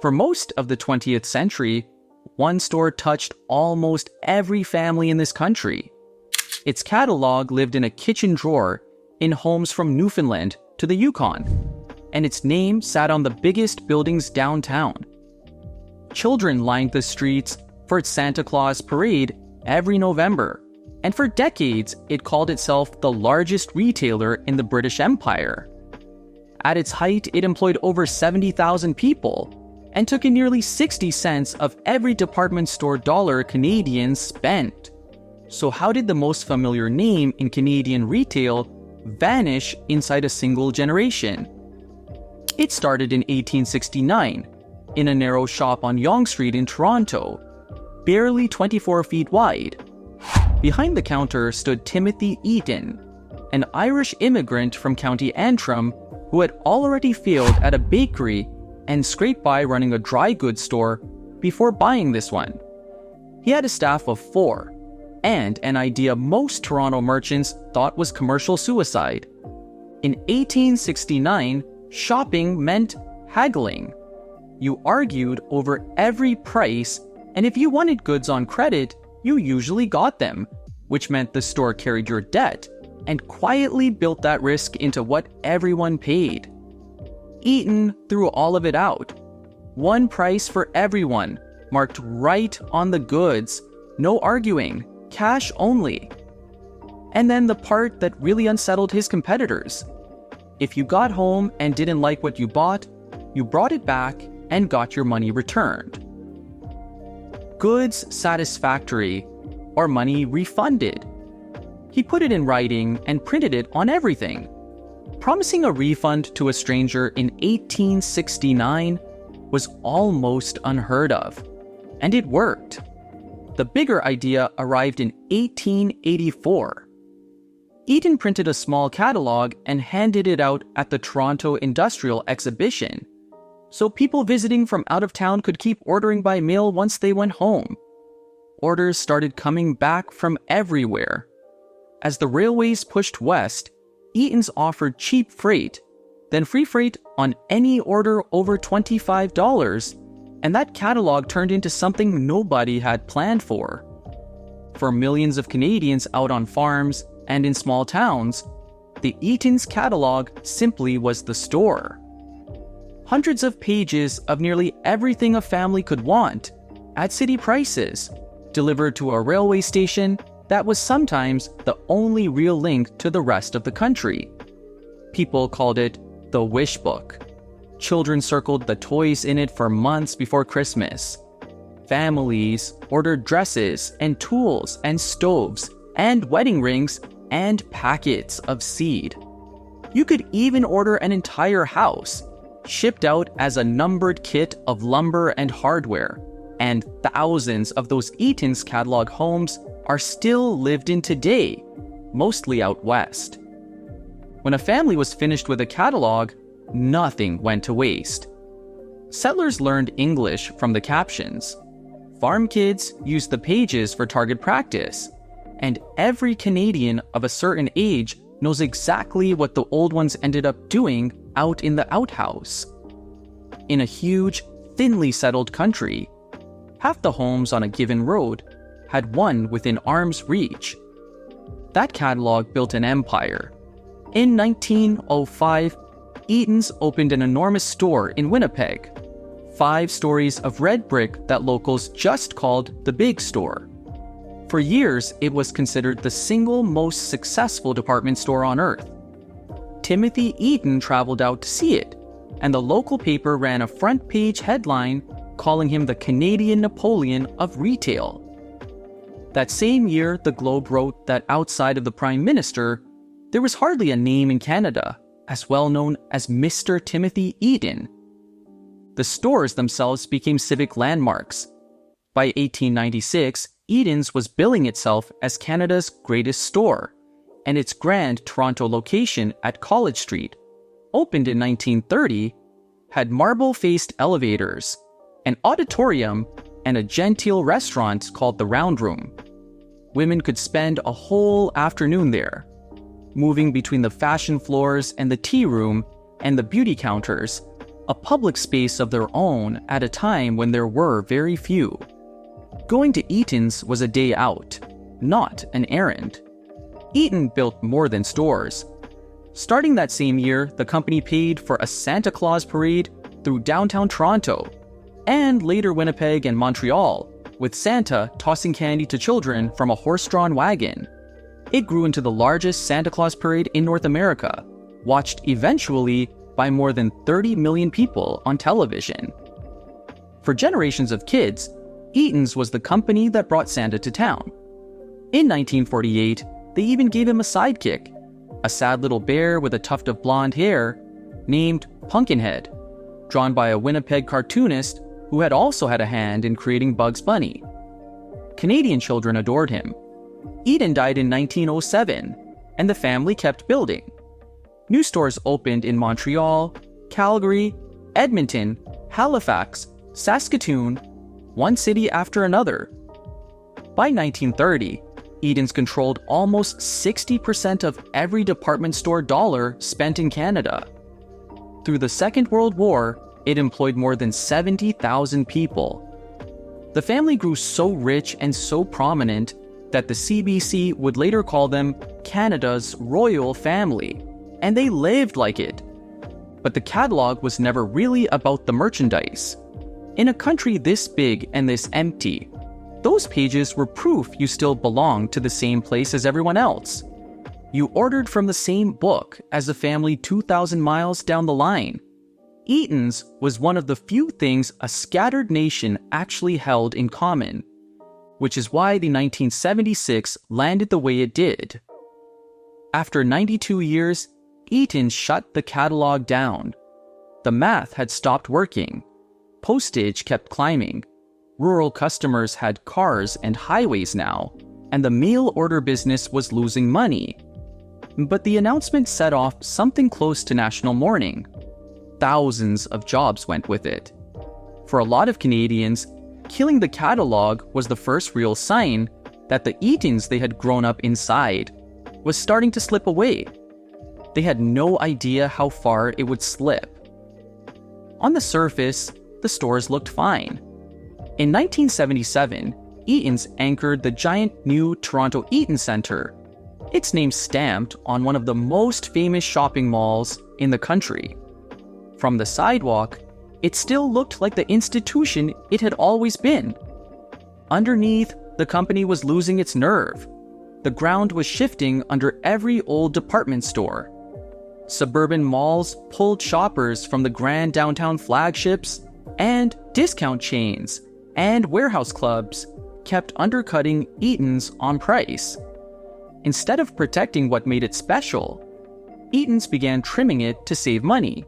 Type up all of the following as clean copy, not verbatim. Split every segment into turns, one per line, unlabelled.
For most of the 20th century, one store touched almost every family in this country. Its catalog lived in a kitchen drawer in homes from Newfoundland to the Yukon, and its name sat on the biggest buildings downtown. Children lined the streets for its Santa Claus Parade every November, and for decades it called itself the largest retailer in the British Empire. At its height, it employed over 70,000 people and took in nearly 60 cents of every department store dollar Canadians spent. So how did the most familiar name in Canadian retail vanish inside a single generation? It started in 1869 in a narrow shop on Yonge Street in Toronto, barely 24 feet wide. Behind the counter stood Timothy Eaton, an Irish immigrant from County Antrim who had already failed at a bakery and scraped by running a dry goods store before buying this one. He had a staff of 4, and an idea most Toronto merchants thought was commercial suicide. In 1869, shopping meant haggling. You argued over every price, and if you wanted goods on credit, you usually got them, which meant the store carried your debt and quietly built that risk into what everyone paid. Eaton threw all of it out. One price for everyone, marked right on the goods, no arguing, cash only. And then the part that really unsettled his competitors. If you got home and didn't like what you bought, you brought it back and got your money returned. Goods satisfactory, or money refunded. He put it in writing and printed it on everything. Promising a refund to a stranger in 1869 was almost unheard of, and it worked. The bigger idea arrived in 1884. Eaton printed a small catalog and handed it out at the Toronto Industrial Exhibition, so people visiting from out of town could keep ordering by mail once they went home. Orders started coming back from everywhere. As the railways pushed west, Eaton's offered cheap freight, then free freight on any order over $25, and that catalog turned into something nobody had planned for. For millions of Canadians out on farms and in small towns, the Eaton's catalog simply was the store. Hundreds of pages of nearly everything a family could want, at city prices, delivered to a railway station that was sometimes the only real link to the rest of the country. People called it the wish book. Children circled the toys in it for months before Christmas. Families ordered dresses and tools and stoves and wedding rings and packets of seed. You could even order an entire house, shipped out as a numbered kit of lumber and hardware, and thousands of those Eaton's catalog homes are still lived in today, mostly out west. When a family was finished with a catalog, nothing went to waste. Settlers learned English from the captions. Farm kids used the pages for target practice, and every Canadian of a certain age knows exactly what the old ones ended up doing out in the outhouse. In a huge, thinly settled country, half the homes on a given road had one within arm's reach. That catalog built an empire. In 1905, Eaton's opened an enormous store in Winnipeg, 5 stories of red brick that locals just called the Big Store. For years, it was considered the single most successful department store on earth. Timothy Eaton traveled out to see it, and the local paper ran a front-page headline calling him the Canadian Napoleon of retail. That same year, the Globe wrote that outside of the Prime Minister, there was hardly a name in Canada as well known as Mr. Timothy Eaton. The stores themselves became civic landmarks. By 1896, Eaton's was billing itself as Canada's greatest store, and its grand Toronto location at College Street, opened in 1930, had marble-faced elevators, an auditorium, and a genteel restaurant called the Round Room. Women could spend a whole afternoon there, moving between the fashion floors and the tea room and the beauty counters, a public space of their own at a time when there were very few. Going to Eaton's was a day out, not an errand. Eaton built more than stores. Starting that same year, the company paid for a Santa Claus Parade through downtown Toronto, and later Winnipeg and Montreal, with Santa tossing candy to children from a horse-drawn wagon. It grew into the largest Santa Claus Parade in North America, watched eventually by more than 30 million people on television. For generations of kids, Eaton's was the company that brought Santa to town. In 1948, they even gave him a sidekick, a sad little bear with a tuft of blonde hair named Pumpkinhead, drawn by a Winnipeg cartoonist who had also had a hand in creating Bugs Bunny. Canadian children adored him. Eaton died in 1907, and the family kept building. New stores opened in Montreal, Calgary, Edmonton, Halifax, Saskatoon, one city after another. By 1930, Eaton's controlled almost 60% of every department store dollar spent in Canada. Through the Second World War, it employed more than 70,000 people. The family grew so rich and so prominent that the CBC would later call them Canada's royal family, and they lived like it. But the catalogue was never really about the merchandise. In a country this big and this empty, those pages were proof you still belonged to the same place as everyone else. You ordered from the same book as a family 2,000 miles down the line. Eaton's was one of the few things a scattered nation actually held in common, which is why the 1976 landed the way it did. After 92 years, Eaton shut the catalog down. The math had stopped working. Postage kept climbing. Rural customers had cars and highways now, and the mail order business was losing money. But the announcement set off something close to national mourning. Thousands of jobs went with it. For a lot of Canadians, killing the catalog was the first real sign that the Eatons they had grown up inside was starting to slip away. They had no idea how far it would slip. On the surface, the stores looked fine. In 1977, Eaton's anchored the giant new Toronto Eaton Centre, its name stamped on one of the most famous shopping malls in the country. From the sidewalk, it still looked like the institution it had always been. Underneath, the company was losing its nerve. The ground was shifting under every old department store. Suburban malls pulled shoppers from the grand downtown flagships, and discount chains and warehouse clubs kept undercutting Eaton's on price. Instead of protecting what made it special, Eaton's began trimming it to save money.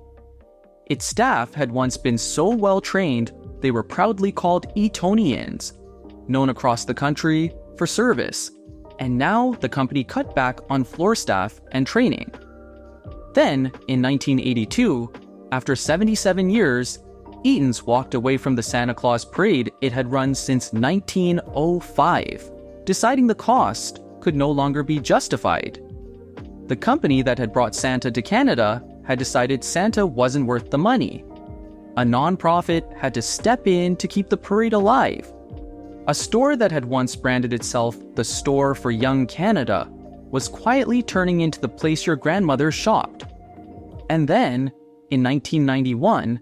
Its staff had once been so well trained they were proudly called Eatonians, known across the country for service, and now the company cut back on floor staff and training. Then, in 1982, after 77 years, Eaton's walked away from the Santa Claus Parade it had run since 1905, deciding the cost could no longer be justified. The company that had brought Santa to Canada had decided Santa wasn't worth the money. A nonprofit had to step in to keep the parade alive. A store that had once branded itself the Store for Young Canada was quietly turning into the place your grandmother shopped. And then, in 1991,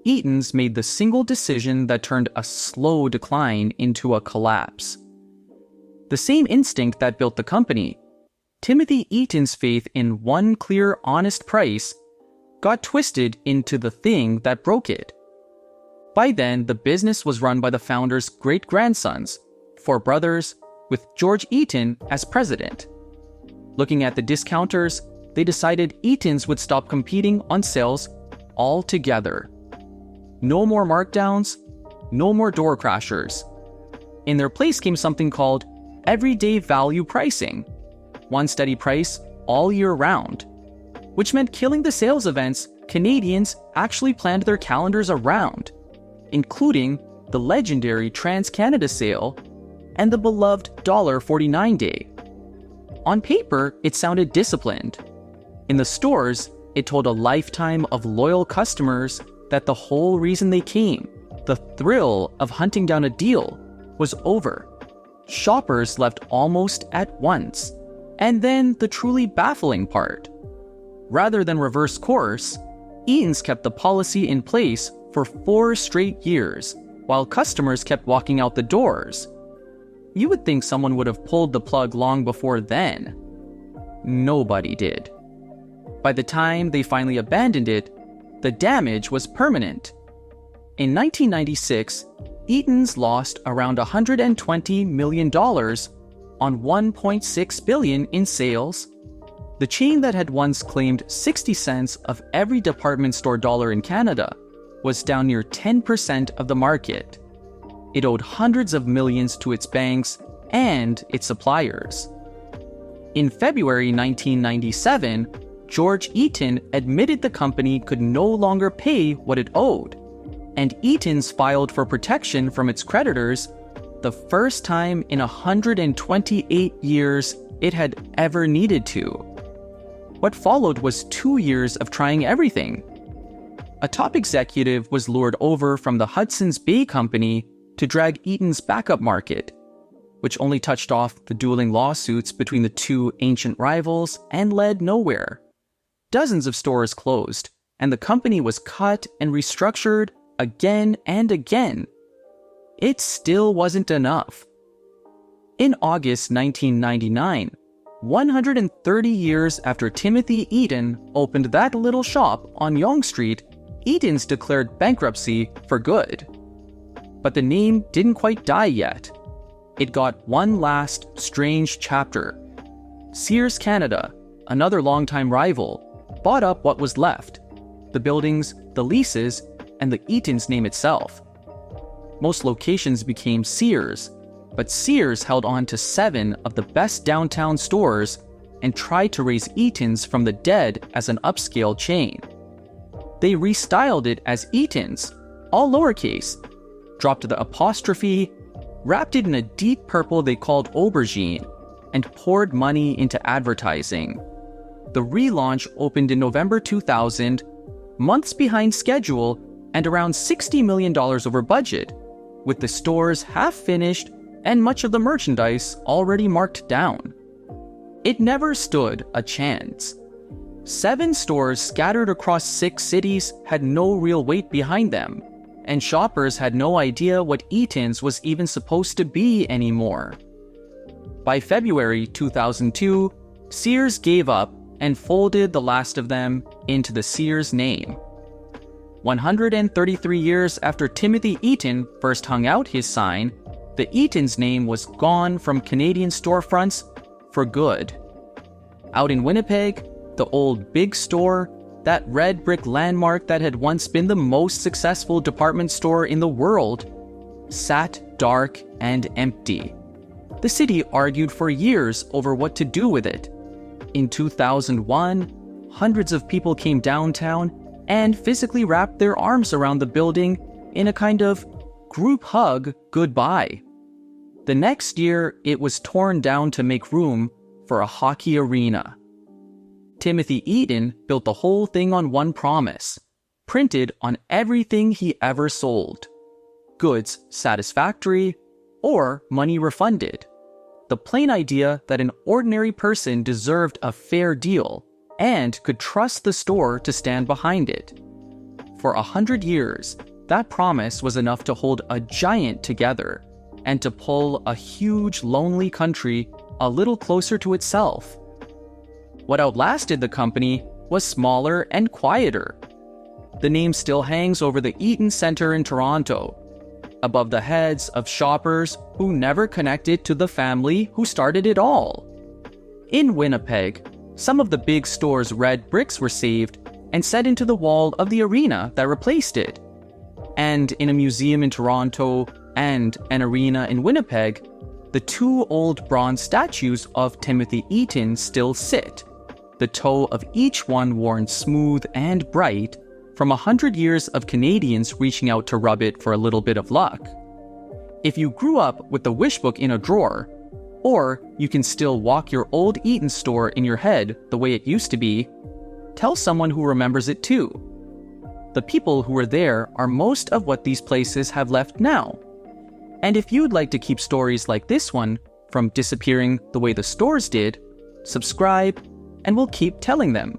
Eaton's made the single decision that turned a slow decline into a collapse. The same instinct that built the company, Timothy Eaton's faith in one clear, honest price, got twisted into the thing that broke it. By then, the business was run by the founder's great-grandsons, 4 brothers, with George Eaton as president. Looking at the discounters, they decided Eaton's would stop competing on sales altogether. No more markdowns, no more door crashers. In their place came something called everyday value pricing, one steady price all year round, which meant killing the sales events Canadians actually planned their calendars around, including the legendary Trans-Canada Sale and the beloved $1.49 Day. On paper, it sounded disciplined. In the stores, it told a lifetime of loyal customers that the whole reason they came, the thrill of hunting down a deal, was over. Shoppers left almost at once. And then the truly baffling part. Rather than reverse course, Eaton's kept the policy in place for 4 straight years, while customers kept walking out the doors. You would think someone would have pulled the plug long before then. Nobody did. By the time they finally abandoned it, the damage was permanent. In 1996, Eaton's lost around $120 million on $1.6 billion in sales. The chain that had once claimed 60 cents of every department store dollar in Canada was down near 10% of the market. It owed hundreds of millions to its banks and its suppliers. In February 1997, George Eaton admitted the company could no longer pay what it owed, and Eaton's filed for protection from its creditors, the first time in 128 years it had ever needed to. What followed was 2 years of trying everything. A top executive was lured over from the Hudson's Bay Company to drag Eaton's backup market, which only touched off the dueling lawsuits between the two ancient rivals and led nowhere. Dozens of stores closed, and the company was cut and restructured again and again. It still wasn't enough. In August 1999, 130 years after Timothy Eaton opened that little shop on Yonge Street, Eaton's declared bankruptcy for good. But the name didn't quite die yet. It got one last strange chapter. Sears Canada, another longtime rival, bought up what was left: the buildings, the leases, and the Eaton's name itself. Most locations became Sears, but Sears held on to 7 of the best downtown stores and tried to raise Eaton's from the dead as an upscale chain. They restyled it as Eaton's, all lowercase, dropped the apostrophe, wrapped it in a deep purple they called aubergine, and poured money into advertising. The relaunch opened in November 2000, months behind schedule and around $60 million over budget, with the stores half finished and much of the merchandise already marked down. It never stood a chance. 7 stores scattered across 6 cities had no real weight behind them, and shoppers had no idea what Eaton's was even supposed to be anymore. By February 2002, Sears gave up and folded the last of them into the Sears name. 133 years after Timothy Eaton first hung out his sign, the Eaton's name was gone from Canadian storefronts for good. Out in Winnipeg, the old big store, that red brick landmark that had once been the most successful department store in the world, sat dark and empty. The city argued for years over what to do with it. In 2001, hundreds of people came downtown and physically wrapped their arms around the building in a kind of group hug goodbye. The next year, it was torn down to make room for a hockey arena. Timothy Eaton built the whole thing on one promise, printed on everything he ever sold: goods satisfactory or money refunded. The plain idea that an ordinary person deserved a fair deal and could trust the store to stand behind it. For 100 years, that promise was enough to hold a giant together and to pull a huge, lonely country a little closer to itself. What outlasted the company was smaller and quieter. The name still hangs over the Eaton Centre in Toronto, above the heads of shoppers who never connected to the family who started it all. In Winnipeg, some of the big store's red bricks were saved and set into the wall of the arena that replaced it. And in a museum in Toronto and an arena in Winnipeg, the 2 old bronze statues of Timothy Eaton still sit, the toe of each one worn smooth and bright from 100 years of Canadians reaching out to rub it for a little bit of luck. If you grew up with the wish book in a drawer, or you can still walk your old Eaton store in your head the way it used to be, tell someone who remembers it too. The people who were there are most of what these places have left now. And if you'd like to keep stories like this one from disappearing the way the stores did, subscribe and we'll keep telling them.